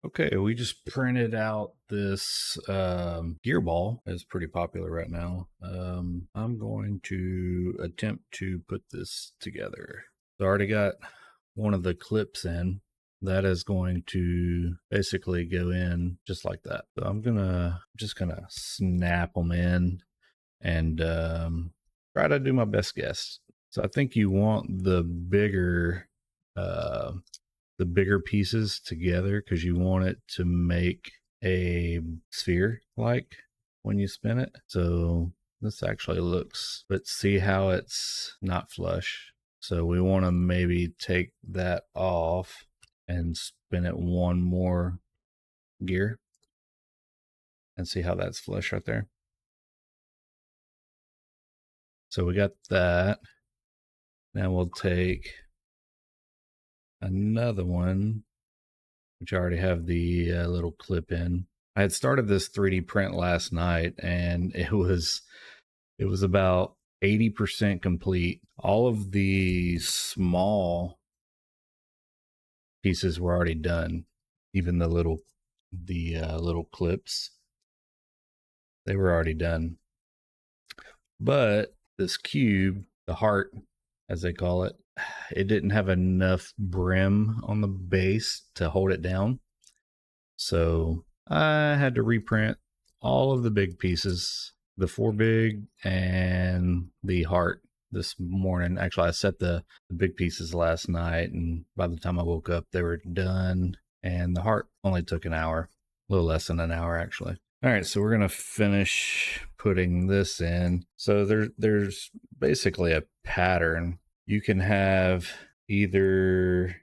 Okay, we just printed out this gearball. It's pretty popular right now. I'm going to attempt to put this together. So I already got one of the clips in. That is going to basically go in just like that. So I'm just gonna snap them in and try to do my best guess. So I think you want the bigger pieces together because you want it to make a sphere like when you spin it. So this actually looks, but see how it's not flush. So we want to maybe take that off and spin it one more gear and see how that's flush right there. So we got that. Now we'll take another one, which I already have the little clip in. I had started this 3D print last night and it was about 80% complete. All of the small pieces were already done. Even the little clips, they were already done. But this cube, the heart as they call it, it didn't have enough brim on the base to hold it down. So I had to reprint all of the big pieces, the 4 big and the heart this morning. Actually, I set the big pieces last night, and by the time I woke up, they were done. And the heart only took an hour, a little less than an hour, actually. All right, so we're going to finish putting this in. So there's basically a pattern. You can have either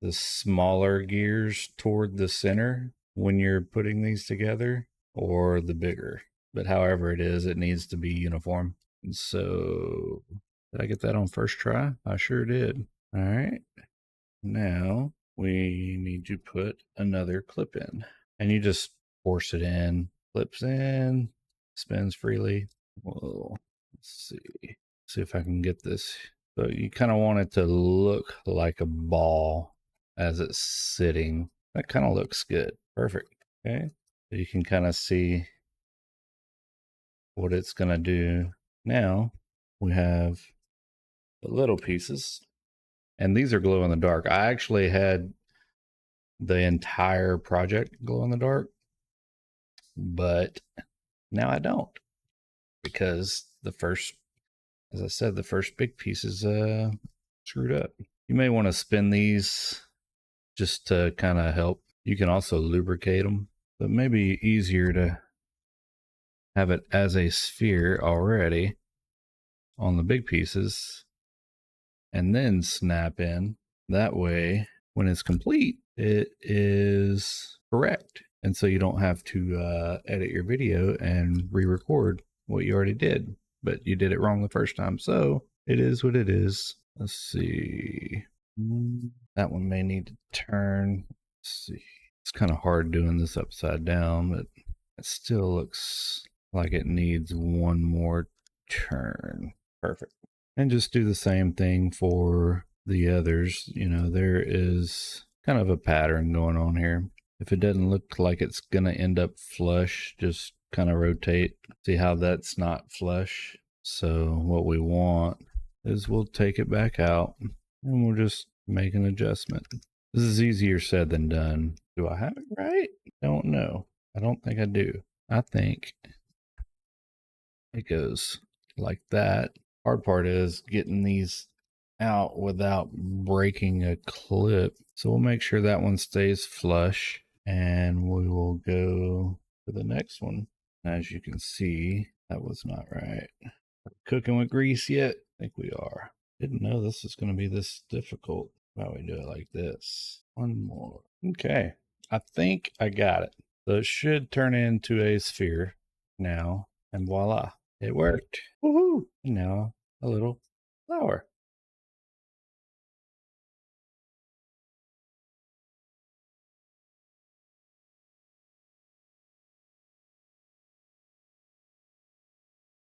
the smaller gears toward the center when you're putting these together, or the bigger. But however it is, it needs to be uniform. And so, did I get that on first try? I sure did. All right. Now we need to put another clip in. And you just force it in, clips in, spins freely. Whoa. Let's see. See if I can get this. So you kind of want it to look like a ball as it's sitting. That kind of looks good. Perfect. Okay. So you can kind of see what it's going to do. Now we have the little pieces, and these are glow in the dark. I actually had the entire project glow in the dark, but now I don't, because as I said, the first big piece is screwed up. You may want to spin these just to kind of help. You can also lubricate them, but maybe easier to have it as a sphere already on the big pieces and then snap in. That way, when it's complete, it is correct. And so you don't have to edit your video and re-record what you already did, but you did it wrong the first time. So it is what it is. Let's see. That one may need to turn. Let's see. It's kind of hard doing this upside down, but it still looks like it needs one more turn. Perfect. And just do the same thing for the others. You know, there is kind of a pattern going on here. If it doesn't look like it's going to end up flush, just kind of rotate. See how that's not flush? So what we want is we'll take it back out and we'll just make an adjustment. This is easier said than done. Do I have it right? Don't know. I don't think I do. I think it goes like that. Hard part is getting these out without breaking a clip. So we'll make sure that one stays flush, and we will go to the next one. As you can see, that was not right. Cooking with grease yet? I think we are. Didn't know this was going to be this difficult. Why don't we do it like this? One more. Okay. I think I got it. So it should turn into a sphere now, and voila, it worked. Woohoo! And now a little flower.